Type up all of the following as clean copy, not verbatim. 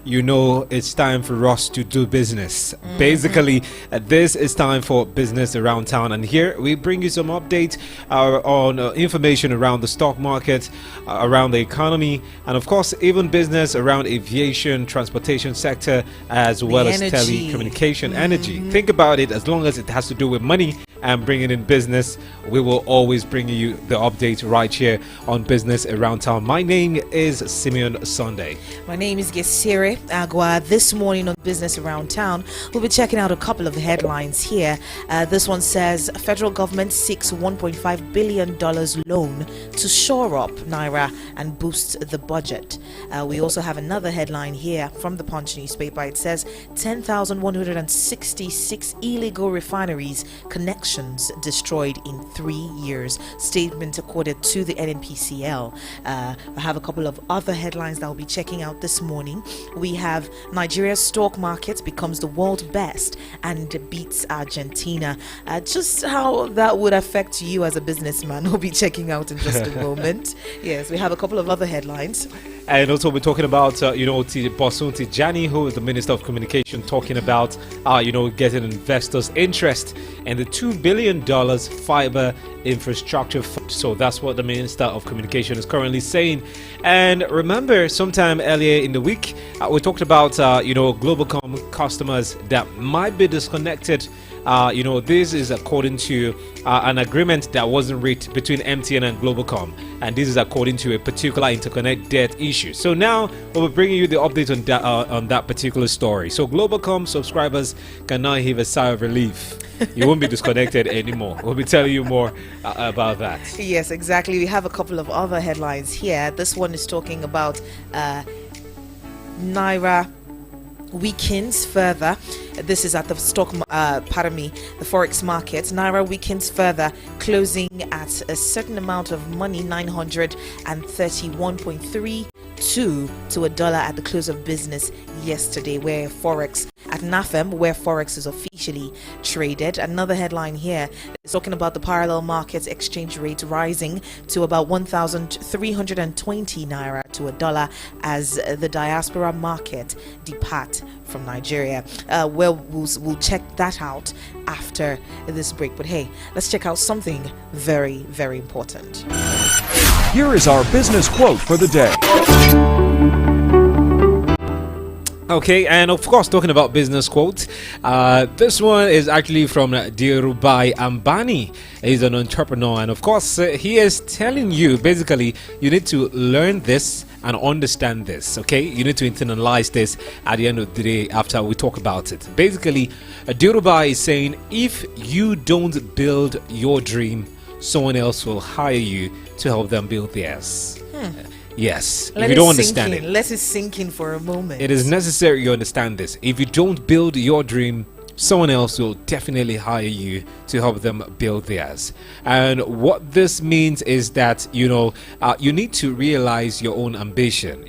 You know it's time for us to do business. Basically, this is time for business around town, and here we bring you some updates on information around the stock market, around the economy, and of course even business around aviation, transportation sector, as well as telecommunication, energy. Think about it, as long as it has to do with money and bringing in business, we will always bring you the update right here on Business Around Town. My name is Simeon Sunday. My name is Gesire Agua. This morning on Business Around Town, we'll be checking out a couple of headlines here. This one says federal government seeks $1.5 billion loan to shore up Naira and boost the budget. We also have another headline here from the Punch newspaper. It says 10,166 illegal refineries connections destroyed in 3 years. Statement accorded to the NNPCL. I have a couple of other headlines that we'll be checking out this morning. We have Nigeria's stock market becomes the world best and beats Argentina. Just how that would affect you as a businessman, we'll be checking out in just a moment. Yes, we have a couple of other headlines. And also we're talking about, Bosun Tijani, who is the Minister of Communication, talking about, getting investors' interest in the $2 billion fiber infrastructure fund. So that's what the Minister of Communication is currently saying. And remember, sometime earlier in the week, we talked about, Globalcom customers that might be disconnected. This is according to an agreement that wasn't reached between MTN and Globalcom, and this is according to a particular interconnect debt issue. So now we'll be bringing you the update on that particular story. So Globalcom subscribers can now heave a sigh of relief. You won't be disconnected anymore. We'll be telling you more about that. Yes, exactly. We have a couple of other headlines here. This one is talking about Naira weakens further. This is at the the forex market. Naira weakens further, closing at a certain amount of money, 931.32 to a dollar at the close of business yesterday, where forex at NAFEM, where forex is officially traded. Another headline here is talking about the parallel markets exchange rate rising to about 1,320 naira to a dollar as the diaspora market depart from Nigeria. We'll check that out after this break. But hey, let's check out something very, very important. Here is our business quote for the day. Okay, and of course, talking about business quotes, this one is actually from Dhirubhai Ambani. He's an entrepreneur, and of course, he is telling you basically you need to learn this and understand this. Okay, you need to internalize this at the end of the day after we talk about it. Basically, Dhirubhai is saying if you don't build your dream, someone else will hire you to help them build theirs. Yes, if you don't understand it, let it sink in for a moment. It is necessary you understand this. If you don't build your dream, someone else will definitely hire you to help them build theirs. And what this means is that you need to realize your own ambition,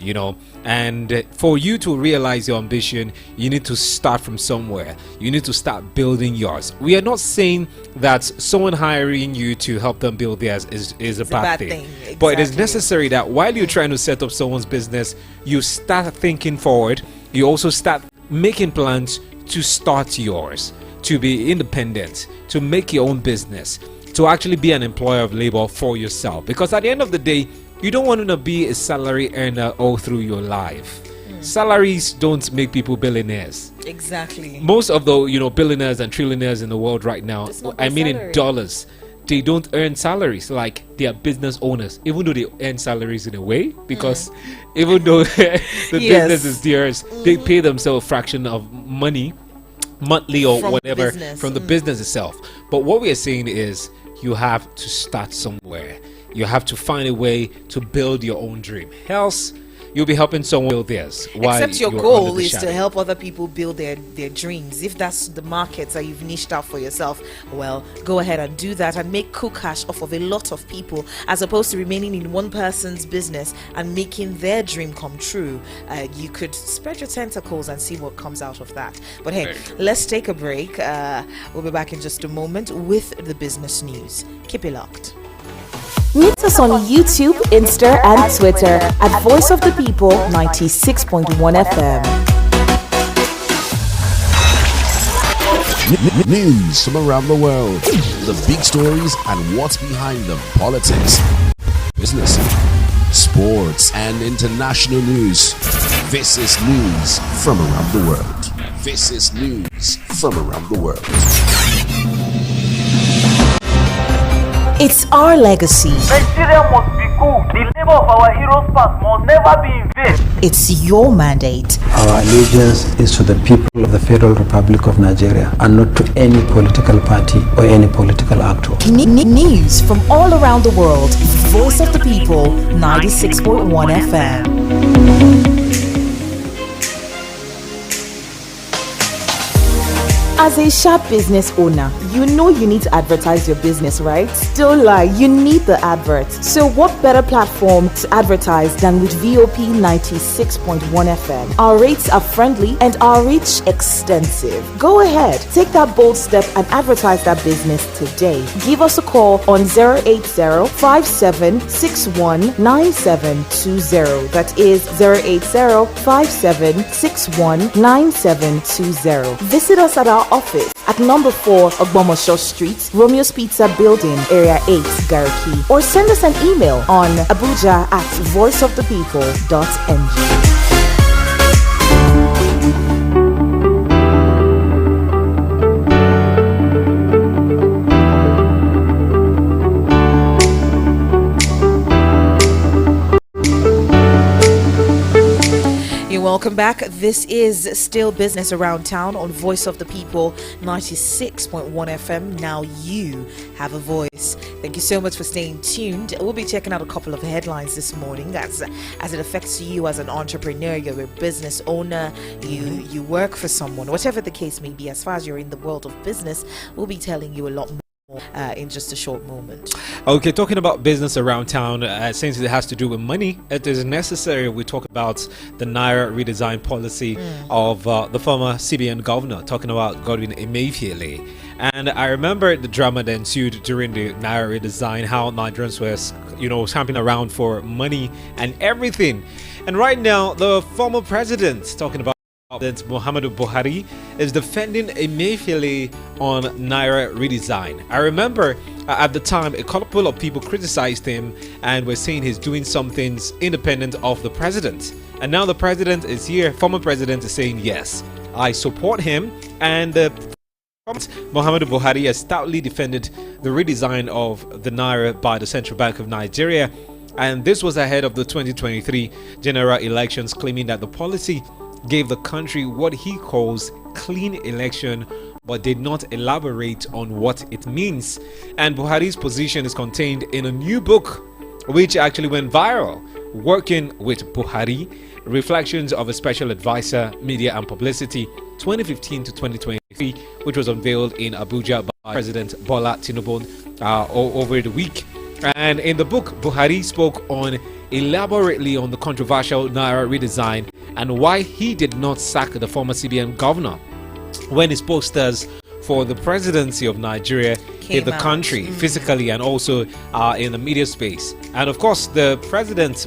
and for you to realize your ambition, you need to start from somewhere. You need to start building yours. We are not saying that someone hiring you to help them build theirs is a bad thing. Exactly. But it is necessary that while you're trying to set up someone's business, you start thinking forward. You also start making plans to start yours, to be independent, to make your own business, to actually be an employer of labor for yourself. Because at the end of the day, you don't want to be a salary earner all through your life. Salaries don't make people billionaires. Exactly. Most of the billionaires and trillionaires in the world right now, I mean in dollars, they don't earn salaries. Like, they are business owners, even though they earn salaries in a way, because even though the business is theirs, they pay themselves a fraction of money monthly or whatever from the business itself. But what we are saying is you have to start somewhere. You have to find a way to build your own dream. Else, you'll be helping someone build theirs. Except your goal is to help other people build their dreams. If that's the markets that you've niched out for yourself, well, go ahead and do that and make cool cash off of a lot of people, as opposed to remaining in one person's business and making their dream come true. You could spread your tentacles and see what comes out of that. But hey, let's take a break. We'll be back in just a moment with the business news. Keep it locked. Meet us on YouTube, Insta, and Twitter at Voice of the People 96.1 FM. News from around the world, the big stories and what's behind them, politics, business, sports and international news. This is news from around the world. This is news from around the world. It's our legacy. Nigeria must be good. The labor of our heroes past must never be in vain. It's your mandate. Our allegiance is to the people of the Federal Republic of Nigeria and not to any political party or any political actor. News from all around the world. Voice of the People 96.1 FM. As a sharp business owner, you know you need to advertise your business, right? Don't lie, you need the adverts. So what better platform to advertise than with VOP 96.1 FM? Our rates are friendly and our reach extensive. Go ahead, take that bold step and advertise that business today. Give us a call on 080-5761-9720. That is 080-5761-9720. Visit us at our office at number 4 Ogbomosho Street, Romeo's Pizza Building, Area 8, Gariki, or send us an email on abuja@voiceofthepeople.ng. Welcome back. This is still Business Around Town on Voice of the People 96.1 FM. Now you have a voice. Thank you so much for staying tuned. We'll be checking out a couple of headlines this morning as it affects you as an entrepreneur. You're a business owner, you work for someone, whatever the case may be. As far as you're in the world of business, we'll be telling you a lot more in just a short moment. Okay, talking about business around town, since it has to do with money, it is necessary we talk about the Naira redesign policy of the former CBN governor, talking about Godwin Emefiele. And I remember the drama that ensued during the Naira redesign, how Nigerians were, camping around for money and everything. And right now, the former president, talking about President Muhammadu Buhari, is defending Emefiele on Naira redesign. I remember at the time a couple of people criticized him and were saying he's doing some things independent of the president. And now the president is here, former president is saying, yes, I support him. And Muhammadu Buhari has stoutly defended the redesign of the Naira by the Central Bank of Nigeria. And this was ahead of the 2023 general elections, claiming that the policy gave the country what he calls clean election, but did not elaborate on what it means. And Buhari's position is contained in a new book which actually went viral, Working with Buhari, Reflections of a Special Advisor, Media and Publicity 2015 to 2023, which was unveiled in Abuja by President Bola Tinubu over the week. And in the book, Buhari spoke elaborately on the controversial Naira redesign and why he did not sack the former CBN governor when his posters for the presidency of Nigeria hit the country physically and also in the media space. And of course, the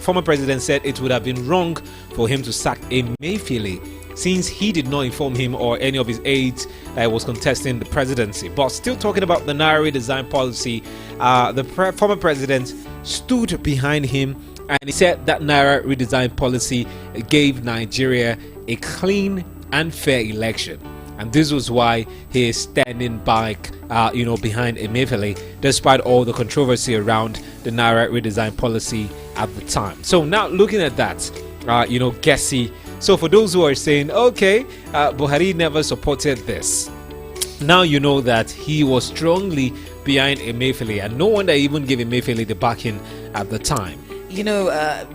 former president said it would have been wrong for him to sack Emefiele, since he did not inform him or any of his aides that was contesting the presidency. But still talking about the Naira redesign policy, the former president stood behind him and he said that Naira redesign policy gave Nigeria a clean and fair election. And this was why he is standing back, behind Emefiele, despite all the controversy around the Naira redesign policy at the time. So now looking at that, Gessi. So for those who are saying, okay, Buhari never supported this, now you know that he was strongly behind Emefiele, and no wonder he even gave Emefiele the backing at the time.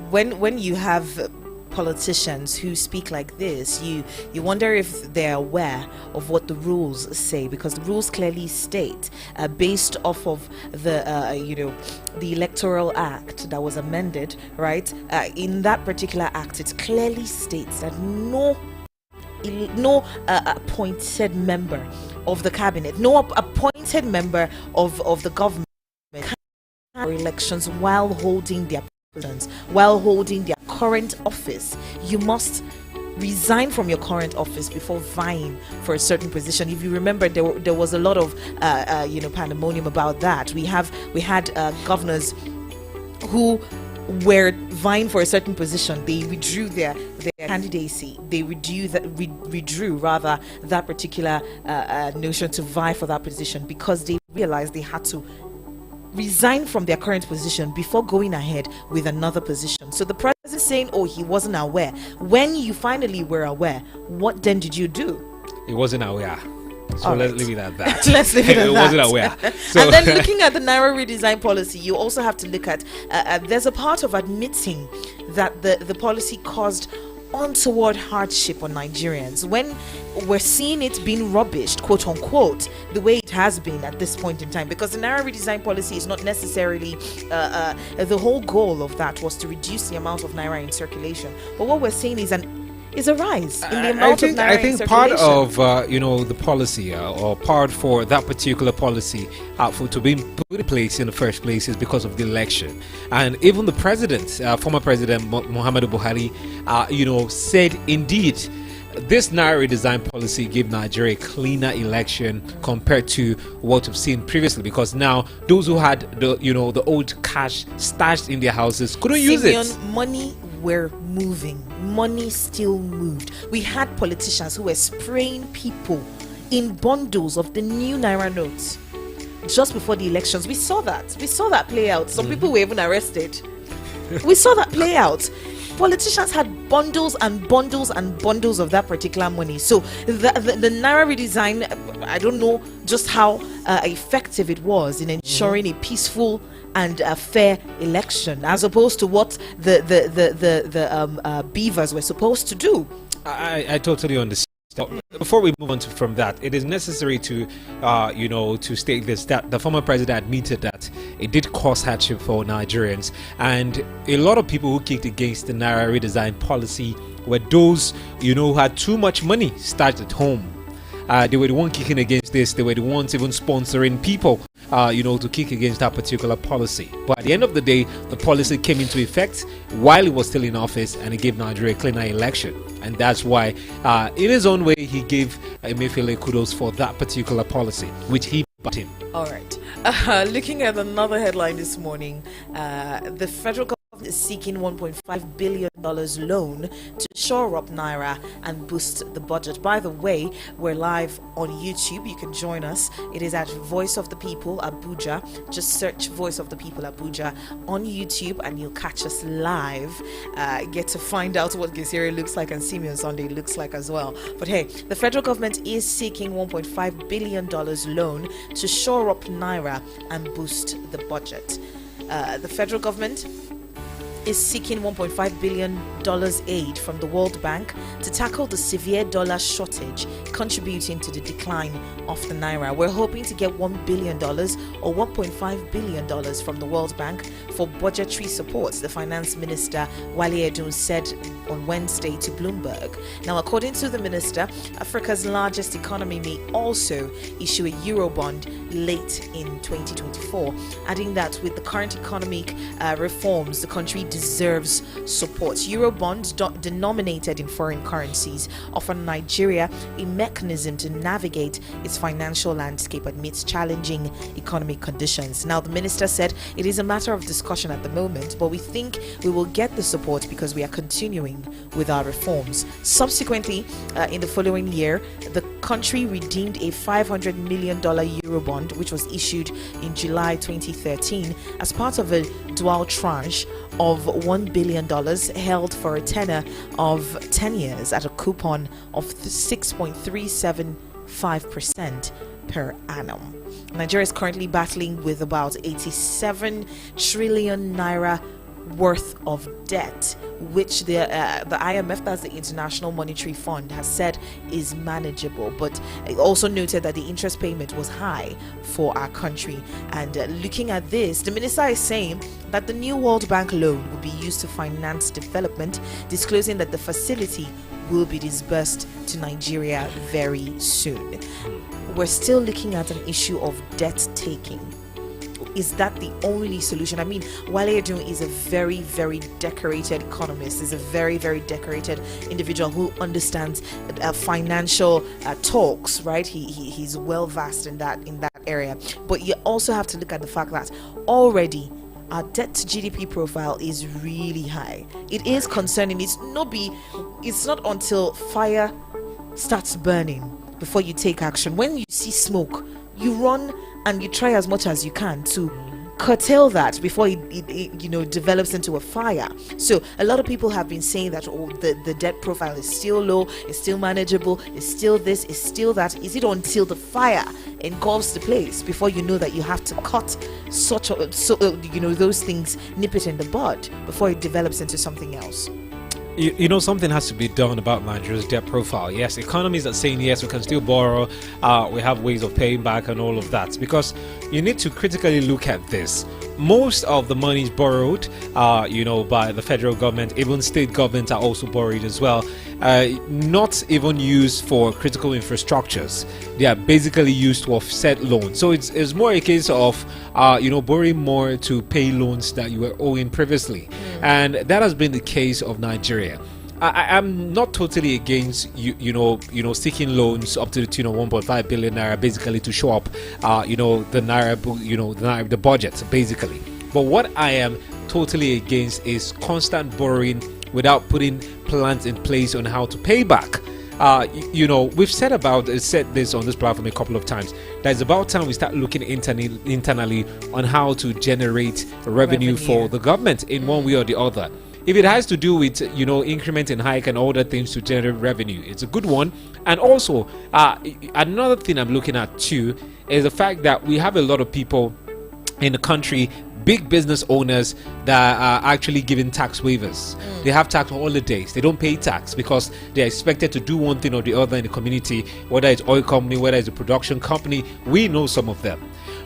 When you have politicians who speak like this, you wonder if they're aware of what the rules say, because the rules clearly state, based off of the the Electoral Act that was amended, right? In that particular act, it clearly states that no appointed member of the cabinet, no appointed member of the government elections while holding their positions, while holding their current office. You must resign from your current office before vying for a certain position. If you remember, there was a lot of pandemonium about that. We had governors who were vying for a certain position. They withdrew their candidacy. They withdrew that particular notion to vie for that position because they realized they had to resign from their current position before going ahead with another position. So the president saying, oh, he wasn't aware. When you finally were aware, what then did you do? He wasn't aware. So let's leave it at that. Let's leave it at that. Wasn't aware. So and then looking at the Naira redesign policy, you also have to look at, there's a part of admitting that the policy caused untoward hardship on Nigerians. When we're seeing it being rubbished, quote unquote, the way it has been at this point in time, because the Naira redesign policy is not necessarily the whole goal of that was to reduce the amount of Naira in circulation. But what we're seeing is a rise in the amount of Naira I think in part circulation. of the policy or part for that particular policy to be put in place in the first place is because of the election. And even the president, former president Muhammadu Buhari, said indeed this Naira redesign policy gave Nigeria a cleaner election compared to what we've seen previously, because now those who had the old cash stashed in their houses couldn't use it. Money were moving. Money still moved. We had politicians who were spraying people in bundles of the new Naira notes just before the elections. We saw that play out. Some people were even arrested. We saw that play out. Politicians had bundles and bundles and bundles of that particular money. So the Naira redesign, I don't know just how effective it was in ensuring a peaceful and a fair election, as opposed to what the beavers were supposed to do. I totally understand. Before we move on from that, it is necessary to to state this, that the former president admitted that it did cause hardship for Nigerians, and a lot of people who kicked against the Naira redesign policy were those who had too much money stashed at home. They were the one kicking against this. They were the ones even sponsoring people to kick against that particular policy. But at the end of the day, the policy came into effect while he was still in office, and it gave Nigeria a cleaner election. And that's why, in his own way, he gave Emefiele kudos for that particular policy, which he bought him. All right. Looking at another headline this morning, the federal government is seeking $1.5 billion loan to shore up Naira and boost the budget. By the way, we're live on YouTube. You can join us. It is at Voice of the People Abuja. Just search Voice of the People Abuja on YouTube and you'll catch us live. Get to find out what Gesiri looks like and Simeon Sunday looks like as well. But hey, the federal government is seeking $1.5 billion loan to shore up Naira and boost the budget. The federal government is seeking $1.5 billion aid from the World Bank to tackle the severe dollar shortage contributing to the decline of the Naira. We're hoping to get $1 billion or $1.5 billion from the World Bank for budgetary support, the Finance Minister Wale Edun said on Wednesday to Bloomberg. Now, according to the minister, Africa's largest economy may also issue a Eurobond late in 2024, adding that with the current economic reforms, the country deserves support. Eurobonds denominated in foreign currencies offer Nigeria a mechanism to navigate its financial landscape amidst challenging economic conditions. Now, the minister said it is a matter of discussion at the moment, but we think we will get the support because we are continuing with our reforms. Subsequently, in the following year, the country redeemed a $500 million Eurobond, which was issued in July 2013 as part of a dual tranche of $1 billion held for a tenor of 10 years at a coupon of 6.375% per annum. Nigeria is currently battling with about 87 trillion naira worth of debt, which the IMF, that's the International Monetary Fund, has said is manageable. But it also noted that the interest payment was high for our country. And looking at this, the minister is saying that the new World Bank loan will be used to finance development, disclosing that the facility will be disbursed to Nigeria very soon. We're still looking at an issue of debt taking. is that the only solution? I mean, Wale Edun is a very, very decorated economist, is a very, very decorated individual who understands financial talks, right? He's well versed in that area. But you also have to look at the fact that already our debt to GDP profile is really high. It is concerning. It's not until fire starts burning before you take action. When you see smoke, you run and you try as much as you can to curtail that before it develops into a fire. So a lot of people have been saying that the debt profile is still low, it's still manageable, it's still this, it's still that. Is it until the fire engulfs the place before you know that you have to cut those things, nip it in the bud before it develops into something else? Something has to be done about Nigeria's debt profile. Yes, economies are saying yes, we can still borrow, we have ways of paying back and all of that, because you need to critically look at this. Most of the money is borrowed, by the federal government. Even state governments are also borrowed as well. Not even used for critical infrastructures. They are basically used to offset loans. So it's more a case of borrowing more to pay loans that you were owing previously, and that has been the case of Nigeria. I'm not totally against seeking loans up to the tune of 1.5 billion naira, basically to show up the naira, the budget basically. But what I am totally against is constant borrowing without putting plans in place on how to pay back. We've said this on this platform a couple of times, that it's about time we start looking internally on how to generate revenue for the government in one way or the other. If it has to do with increment and hike and all the things to generate revenue, it's a good one. And also another thing I'm looking at too is the fact that we have a lot of people in the country, big business owners, that are actually giving tax waivers. They have tax holidays. They don't pay tax because they're expected to do one thing or the other in the community, whether it's oil company, whether it's a production company. We know some of them.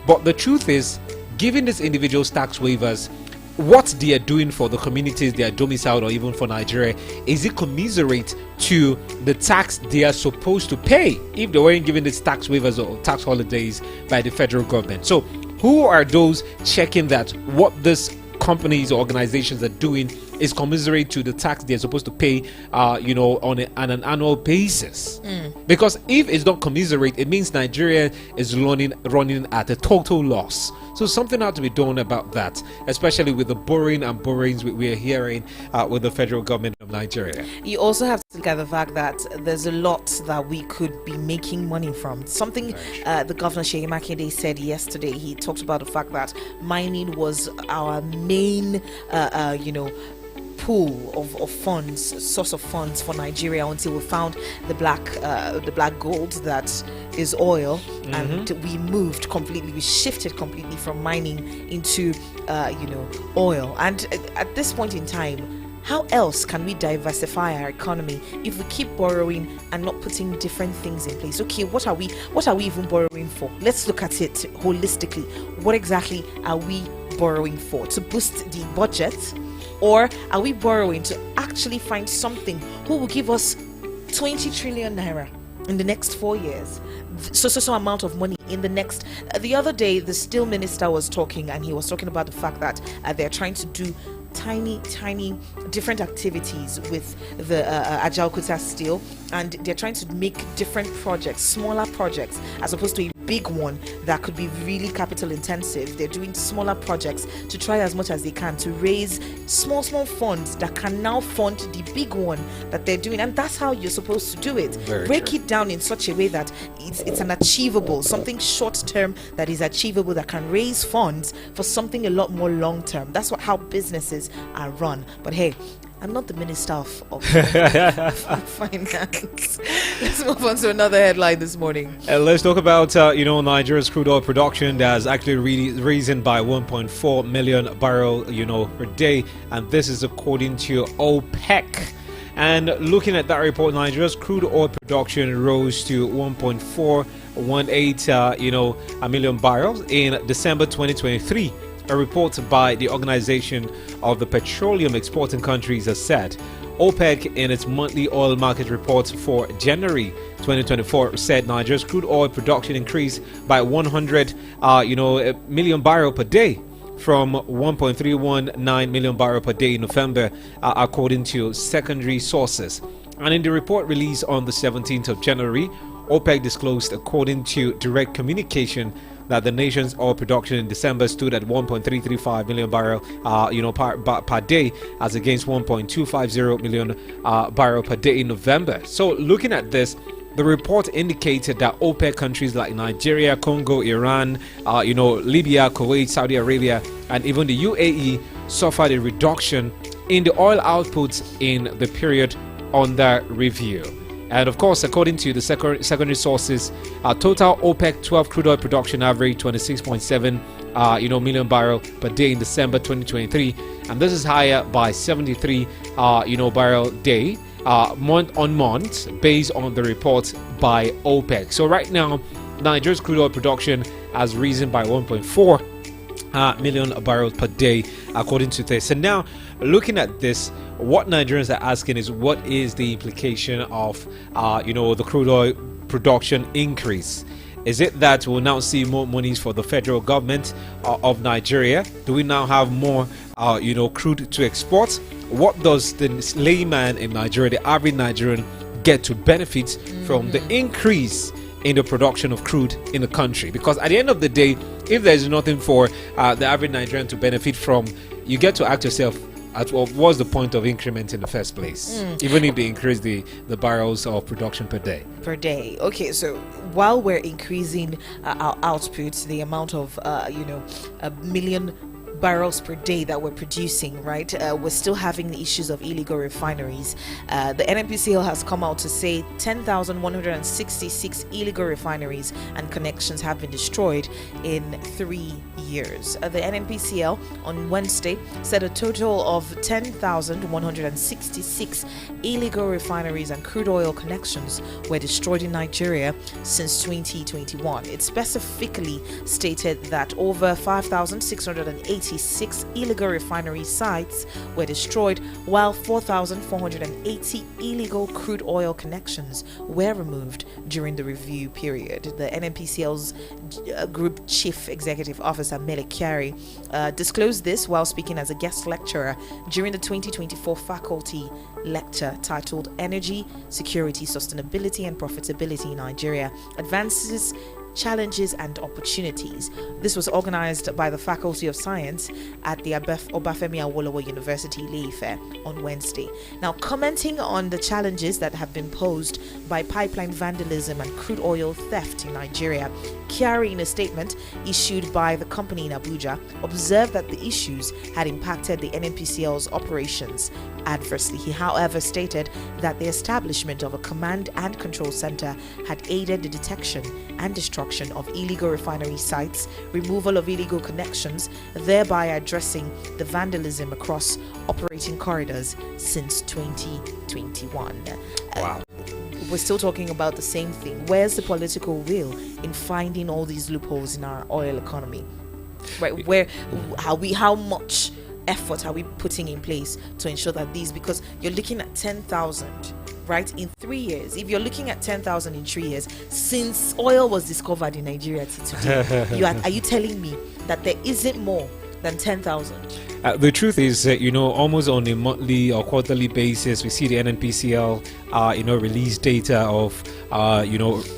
But the truth is, giving these individuals tax waivers, what they are doing for the communities they are domiciled, or even for Nigeria, is it commiserate to the tax they are supposed to pay if they weren't given these tax waivers or tax holidays by the federal government? So who are those checking that what these companies or organizations are doing is commiserate to the tax they're supposed to pay on an annual basis? Because if it's not commiserate, it means Nigeria is running at a total loss. So something had to be done about that, especially with the borrowings we're hearing with the federal government of Nigeria. You also have to look at the fact that there's a lot that we could be making money from. Something the governor Seyi Makinde said yesterday. He talked about the fact that mining was our main pool of funds, source of funds for Nigeria, until we found the black gold that is oil, and we shifted completely from mining into oil. And at this point in time, how else can we diversify our economy if we keep borrowing and not putting different things in place? Okay, what are we even borrowing for? Let's look at it holistically. What exactly are we borrowing for? To boost the budget? Or are we borrowing to actually find something who will give us 20 trillion naira in the next 4 years? So amount of money in the next. The other day, the steel minister was talking, and he was talking about the fact that they're trying to do tiny different activities with the Ajaokuta steel, and they're trying to make different projects, smaller projects, as opposed to a big one that could be really capital intensive. They're doing smaller projects to try as much as they can to raise small funds that can now fund the big one that they're doing. And that's how you're supposed to do it. Break it down in such a way that it's an achievable, something short term that is achievable, that can raise funds for something a lot more long term. That's how businesses are run. But hey, I'm not the minister of finance. Let's move on to another headline this morning. Let's talk about Nigeria's crude oil production that has actually risen by 1.4 million barrel per day, and this is according to OPEC. And looking at that report, Nigeria's crude oil production rose to 1.418 a million barrels in December 2023, a report by the Organization of the Petroleum Exporting Countries has said OPEC in its monthly oil market report for January 2024 said Nigeria's crude oil production increased by 100 million barrel per day from 1.319 million barrel per day in November, according to secondary sources. And in the report released on the 17th of January, OPEC disclosed, according to direct communication, that the nation's oil production in December stood at 1.335 million barrel per day, as against 1.250 million barrel per day in November. So looking at this, the report indicated that OPEC countries like Nigeria, Congo, Iran, Libya, Kuwait, Saudi Arabia, and even the UAE suffered a reduction in the oil outputs in the period under review. And of course, according to the secondary sources, total OPEC 12 crude oil production averaged 26.7 million barrel per day in December 2023, and this is higher by 73 barrel day month on month, based on the report by OPEC. So right now, Nigeria's crude oil production has risen by 1.4 million barrels per day, according to this. And now, looking at this, what Nigerians are asking is, what is the implication of the crude oil production increase? Is it that we'll now see more monies for the federal government of Nigeria? Do we now have more crude to export? What does the layman in Nigeria, the average Nigerian, get to benefit from the increase in the production of crude in the country? Because at the end of the day, if there's nothing for the average Nigerian to benefit from, you get to ask yourself, what's the point of increment in the first place, even if they increase the barrels of production per day? Okay, so while we're increasing our outputs, the amount of a million barrels per day that we're producing, right, we're still having the issues of illegal refineries. The NNPCL has come out to say 10,166 illegal refineries and connections have been destroyed in 3 years. The NNPCL on Wednesday said a total of 10,166 illegal refineries and crude oil connections were destroyed in Nigeria since 2021. It specifically stated that over 5,686 illegal refinery sites were destroyed, while 4,480 illegal crude oil connections were removed during the review period. The NNPCL's Group Chief Executive Officer Emefiele disclosed this while speaking as a guest lecturer during the 2024 faculty lecture titled Energy, Security, Sustainability and Profitability in Nigeria: Advances, Challenges and Opportunities. This was organized by the Faculty of Science at the Obafemi Awolowo University, Ile-Ife, on Wednesday. Now, commenting on the challenges that have been posed by pipeline vandalism and crude oil theft in Nigeria, Kyari, in a statement issued by the company in Abuja, observed that the issues had impacted the NNPCL's operations adversely. He, however, stated that the establishment of a command and control center had aided the detection and destruction of illegal refinery sites, removal of illegal connections, thereby addressing the vandalism across operating corridors since 2021. Wow. We're still talking about the same thing. Where's the political will in finding all these loopholes in our oil economy? Right? How much effort are we putting in place to ensure that these, because you're looking at 10,000, right, in 3 years. If you're looking at 10,000 in 3 years, since oil was discovered in Nigeria to today, are you telling me that there isn't more than 10,000? The truth is, almost on a monthly or quarterly basis, we see the NNPCL, release data of,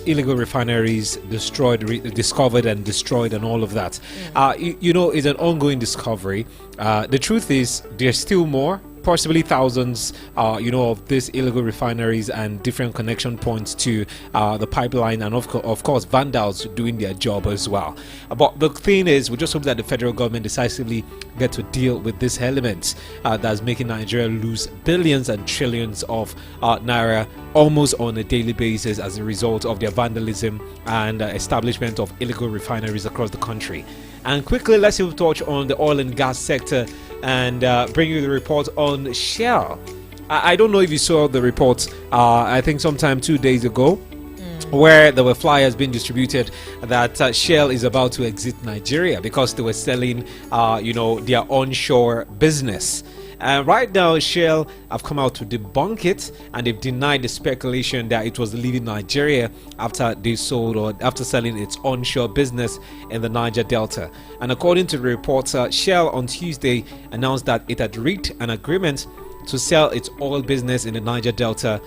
illegal refineries discovered and destroyed and all of that. It's an ongoing discovery. The truth is, there's still more, possibly thousands, of these illegal refineries and different connection points to the pipeline, and of course vandals doing their job as well. But the thing is, we just hope that the federal government decisively get to deal with this element that's making Nigeria lose billions and trillions of naira almost on a daily basis as a result of their vandalism and establishment of illegal refineries across the country. And quickly, let's touch on the oil and gas sector and bring you the report on Shell. I don't know if you saw the report, I think sometime 2 days ago. where there were flyers being distributed that Shell is about to exit Nigeria because they were selling, their onshore business. And right now, Shell have come out to debunk it, and they've denied the speculation that it was leaving Nigeria after they sold or after selling its onshore business in the Niger Delta. And according to the reporter, Shell on Tuesday announced that it had reached an agreement to sell its oil business in the Niger Delta